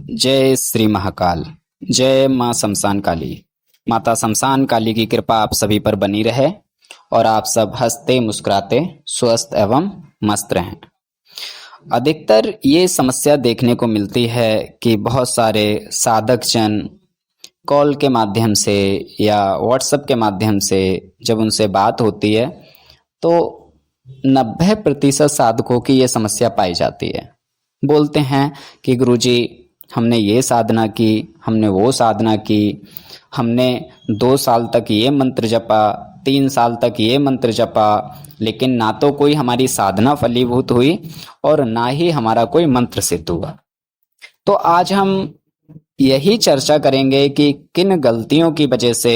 जय श्री महाकाल। जय माँ शमशान काली। माता शमशान काली की कृपा आप सभी पर बनी रहे और आप सब हंसते मुस्कुराते स्वस्थ एवं मस्त रहें। अधिकतर ये समस्या देखने को मिलती है कि बहुत सारे साधक जन कॉल के माध्यम से या व्हाट्सएप के माध्यम से जब उनसे बात होती है तो 90% साधकों की ये समस्या पाई जाती है। बोलते हैं कि गुरुजी हमने ये साधना की, हमने वो साधना की, हमने 2 साल तक ये मंत्र जपा, 3 साल तक ये मंत्र जपा, लेकिन ना तो कोई हमारी साधना फलीभूत हुई और ना ही हमारा कोई मंत्र सिद्ध हुआ। तो आज हम यही चर्चा करेंगे कि किन गलतियों की वजह से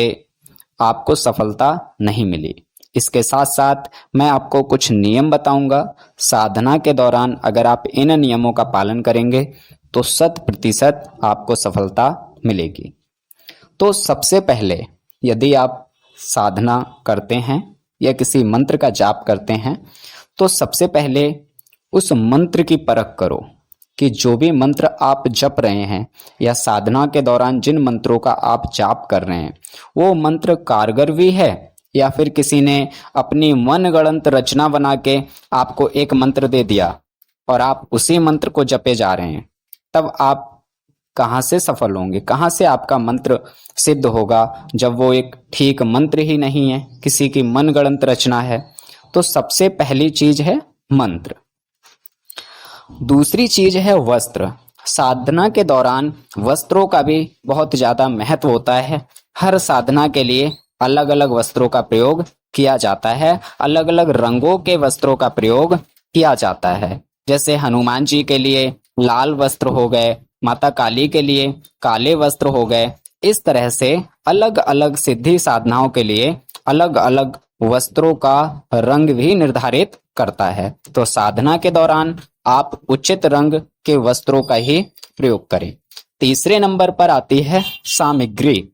आपको सफलता नहीं मिली। इसके साथ साथ मैं आपको कुछ नियम बताऊंगा। साधना के दौरान अगर आप इन नियमों का पालन करेंगे तो 100% आपको सफलता मिलेगी। तो सबसे पहले यदि आप साधना करते हैं या किसी मंत्र का जाप करते हैं तो सबसे पहले उस मंत्र की परख करो कि जो भी मंत्र आप जप रहे हैं या साधना के दौरान जिन मंत्रों का आप जाप कर रहे हैं वो मंत्र कारगर भी है या फिर किसी ने अपनी मनगढ़ंत रचना बना के आपको एक मंत्र दे दिया और आप उसी मंत्र को जपे जा रहे हैं। तब आप कहाँ से सफल होंगे, कहाँ से आपका मंत्र सिद्ध होगा जब वो एक ठीक मंत्र ही नहीं है, किसी की मनगढ़ंत रचना है। तो सबसे पहली चीज है मंत्र। दूसरी चीज है वस्त्र। साधना के दौरान वस्त्रों का भी बहुत ज्यादा महत्व होता है। हर साधना के लिए अलग अलग वस्त्रों का प्रयोग किया जाता है, अलग अलग रंगों के वस्त्रों का प्रयोग किया जाता है। जैसे हनुमान जी के लिए लाल वस्त्र हो गए, माता काली के लिए काले वस्त्र हो गए। इस तरह से अलग अलग सिद्धि साधनाओं के लिए अलग अलग वस्त्रों का रंग भी निर्धारित करता है। तो साधना के दौरान आप उचित रंग के वस्त्रों का ही प्रयोग करें। तीसरे नंबर पर आती है सामग्री।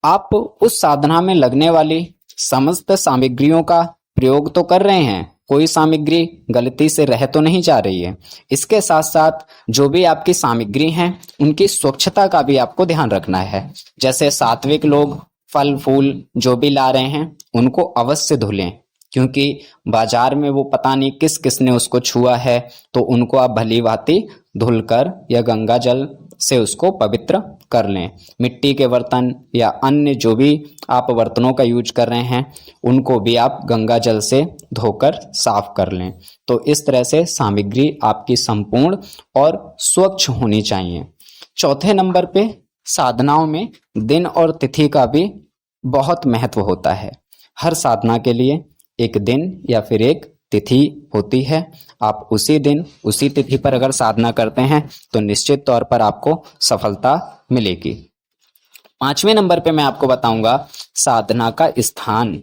आप उस साधना में लगने वाली समस्त सामग्रियों का प्रयोग तो कर रहे हैं, कोई सामग्री गलती से रह तो नहीं जा रही है। इसके साथ साथ जो भी आपकी सामग्री हैं उनकी स्वच्छता का भी आपको ध्यान रखना है। जैसे सात्विक लोग फल फूल जो भी ला रहे हैं उनको अवश्य धुलें, क्योंकि बाजार में वो पता नहीं किस किसने उसको छुआ है, तो उनको आप भली भांति धुलकर या गंगा जल से उसको पवित्र कर लें। मिट्टी के बर्तन या अन्य जो भी आप बर्तनों का यूज कर रहे हैं उनको भी आप गंगा जल से धोकर साफ कर लें। तो इस तरह से सामग्री आपकी संपूर्ण और स्वच्छ होनी चाहिए। चौथे नंबर पे साधनाओं में दिन और तिथि का भी बहुत महत्व होता है। हर साधना के लिए एक दिन या फिर एक तिथि होती है। आप उसी दिन उसी तिथि पर अगर साधना करते हैं तो निश्चित तौर पर आपको सफलता मिलेगी। 5वें नंबर पे मैं आपको बताऊंगा साधना का स्थान।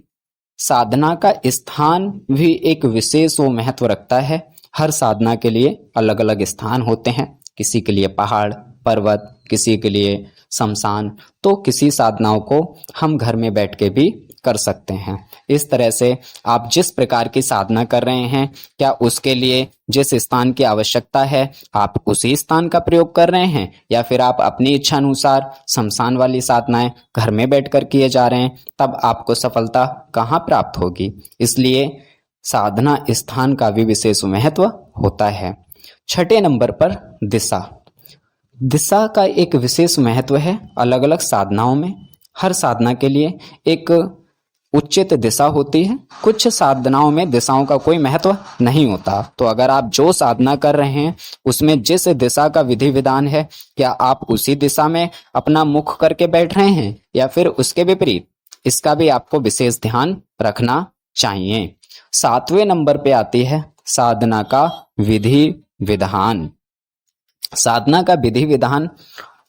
साधना का स्थान भी एक विशेष वो महत्व रखता है। हर साधना के लिए अलग अलग स्थान होते हैं, किसी के लिए पहाड़ पर्वत, किसी के लिए शमशान। तो किसी साधनाओं को हम घर में बैठ के भी कर सकते हैं। इस तरह से आप जिस प्रकार की साधना कर रहे हैं, क्या उसके लिए जिस स्थान की आवश्यकता है आप उसी स्थान का प्रयोग कर रहे हैं या फिर आप अपनी इच्छा अनुसार शमशान वाली साधनाएं घर में बैठकर किए जा रहे हैं, तब आपको सफलता कहाँ प्राप्त होगी। इसलिए साधना स्थान का भी विशेष महत्व होता है। 6ठे नंबर पर दिशा। दिशा का एक विशेष महत्व है। अलग अलग साधनाओं में हर साधना के लिए एक उचित दिशा होती है। कुछ साधनाओं में दिशाओं का कोई महत्व नहीं होता। तो अगर आप जो साधना कर रहे हैं उसमें जिस दिशा का विधि विधान है, क्या आप उसी दिशा में अपना मुख करके बैठ रहे हैं या फिर उसके विपरीत, इसका भी आपको विशेष ध्यान रखना चाहिए। 7वें नंबर पे आती है साधना का विधि विधान। साधना का विधि विधान,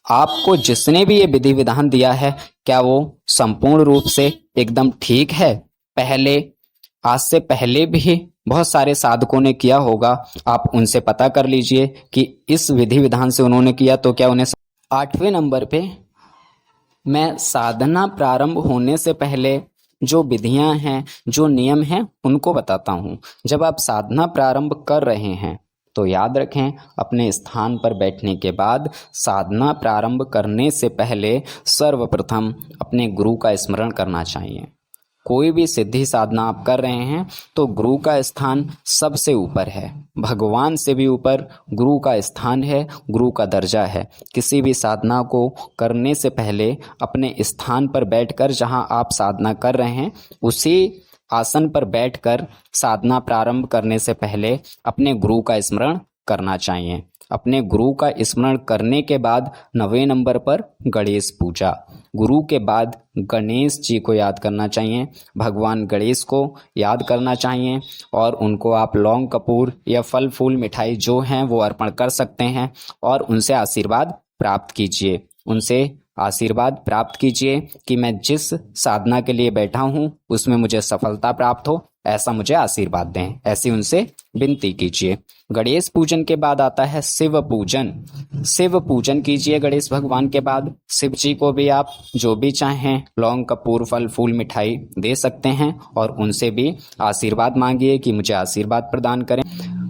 आपको जिसने भी ये विधि विधान दिया है क्या वो संपूर्ण रूप से एकदम ठीक है। पहले आज से पहले भी बहुत सारे साधकों ने किया होगा, आप उनसे पता कर लीजिए कि इस विधि विधान से उन्होंने किया तो क्या उन्हें। 8वें नंबर पे मैं साधना प्रारंभ होने से पहले जो विधियां हैं, जो नियम हैं, उनको बताता हूं। जब आप साधना प्रारंभ कर रहे हैं तो याद रखें, अपने स्थान पर बैठने के बाद साधना प्रारंभ करने से पहले सर्वप्रथम अपने गुरु का स्मरण करना चाहिए। कोई भी सिद्धि साधना आप कर रहे हैं तो गुरु का स्थान सबसे ऊपर है, भगवान से भी ऊपर गुरु का स्थान है, गुरु का दर्जा है। किसी भी साधना को करने से पहले अपने स्थान पर बैठकर, जहां आप साधना कर रहे हैं उसी आसन पर बैठकर साधना प्रारंभ करने से पहले अपने गुरु का स्मरण करना चाहिए। अपने गुरु का स्मरण करने के बाद 9वें नंबर पर गणेश पूजा। गुरु के बाद गणेश जी को याद करना चाहिए, भगवान गणेश को याद करना चाहिए और उनको आप लौंग कपूर या फल फूल मिठाई जो हैं वो अर्पण कर सकते हैं और उनसे आशीर्वाद प्राप्त कीजिए। उनसे आशीर्वाद प्राप्त कीजिए कि मैं जिस साधना के लिए बैठा हूँ उसमें मुझे सफलता प्राप्त हो, ऐसा मुझे आशीर्वाद दें, ऐसी उनसे विनती कीजिए। गणेश पूजन के बाद आता है शिव पूजन। शिव पूजन कीजिए गणेश भगवान के बाद। शिव जी को भी आप जो भी चाहें लौंग कपूर फल फूल मिठाई दे सकते हैं और उनसे भी आशीर्वाद मांगिए कि मुझे आशीर्वाद प्रदान करें।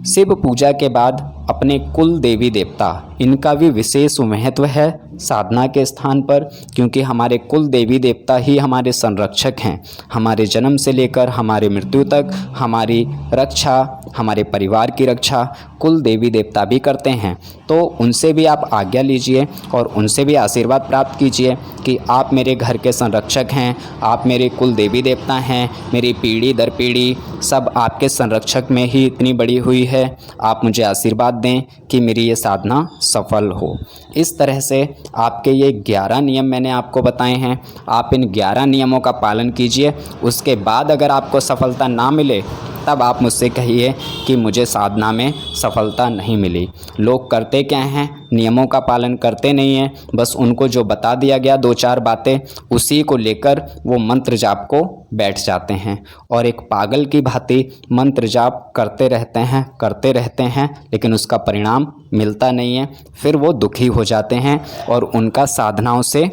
शिव पूजा के बाद अपने कुल देवी देवता, इनका भी विशेष महत्व है साधना के स्थान पर, क्योंकि हमारे कुल देवी देवता ही हमारे संरक्षक हैं। हमारे जन्म से लेकर हमारे मृत्यु तक हमारी रक्षा, हमारे परिवार की रक्षा कुल देवी देवता भी करते हैं। तो उनसे भी आप आज्ञा लीजिए और उनसे भी आशीर्वाद प्राप्त कीजिए कि आप मेरे घर के संरक्षक हैं, आप मेरे कुल देवी देवता हैं, मेरी पीढ़ी दर पीढ़ी सब आपके संरक्षक में ही इतनी बड़ी हुई है, आप मुझे आशीर्वाद दें कि मेरी ये साधना सफल हो। इस तरह से आपके ये 11 नियम मैंने आपको बताए हैं, आप इन 11 नियमों का पालन कीजिए। उसके बाद अगर आपको सफलता ना मिले तब आप मुझसे कहिए कि मुझे साधना में सफलता नहीं मिली। लोग करते क्या हैं, नियमों का पालन करते नहीं हैं, बस उनको जो बता दिया गया 2-4 बातें उसी को लेकर वो मंत्र जाप को बैठ जाते हैं और एक पागल की भांति मंत्र जाप करते रहते हैं लेकिन उसका परिणाम मिलता नहीं है। फिर वो दुखी हो जाते हैं और उनका साधनाओं से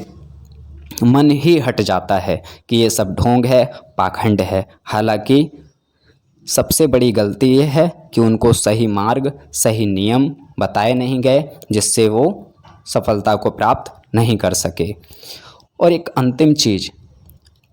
मन ही हट जाता है कि ये सब ढोंग है, पाखंड है। हालांकि सबसे बड़ी गलती ये है कि उनको सही मार्ग, सही नियम बताए नहीं गए, जिससे वो सफलता को प्राप्त नहीं कर सके। और एक अंतिम चीज़,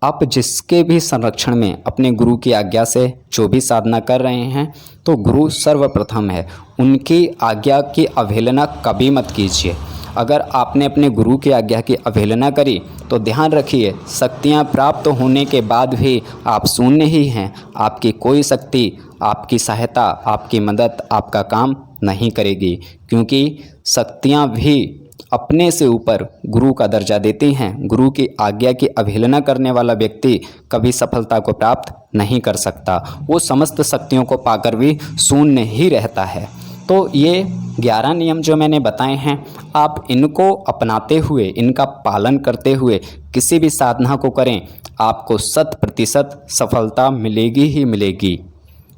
आप जिसके भी संरक्षण में अपने गुरु की आज्ञा से जो भी साधना कर रहे हैं तो गुरु सर्वप्रथम है, उनकी आज्ञा की अवहेलना कभी मत कीजिए। अगर आपने अपने गुरु की आज्ञा की अवहेलना करी तो ध्यान रखिए, शक्तियाँ प्राप्त होने के बाद भी आप शून्य ही हैं। आपकी कोई शक्ति, आपकी सहायता, आपकी मदद, आपका काम नहीं करेगी, क्योंकि शक्तियाँ भी अपने से ऊपर गुरु का दर्जा देती हैं। गुरु की आज्ञा की अवहेलना करने वाला व्यक्ति कभी सफलता को प्राप्त नहीं कर सकता, वो समस्त शक्तियों को पाकर भी शून्य ही रहता है। तो ये 11 नियम जो मैंने बताए हैं, आप इनको अपनाते हुए, इनका पालन करते हुए किसी भी साधना को करें, आपको 100% सफलता मिलेगी ही मिलेगी।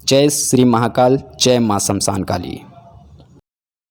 जय श्री महाकाल, जय मां शमशान काली।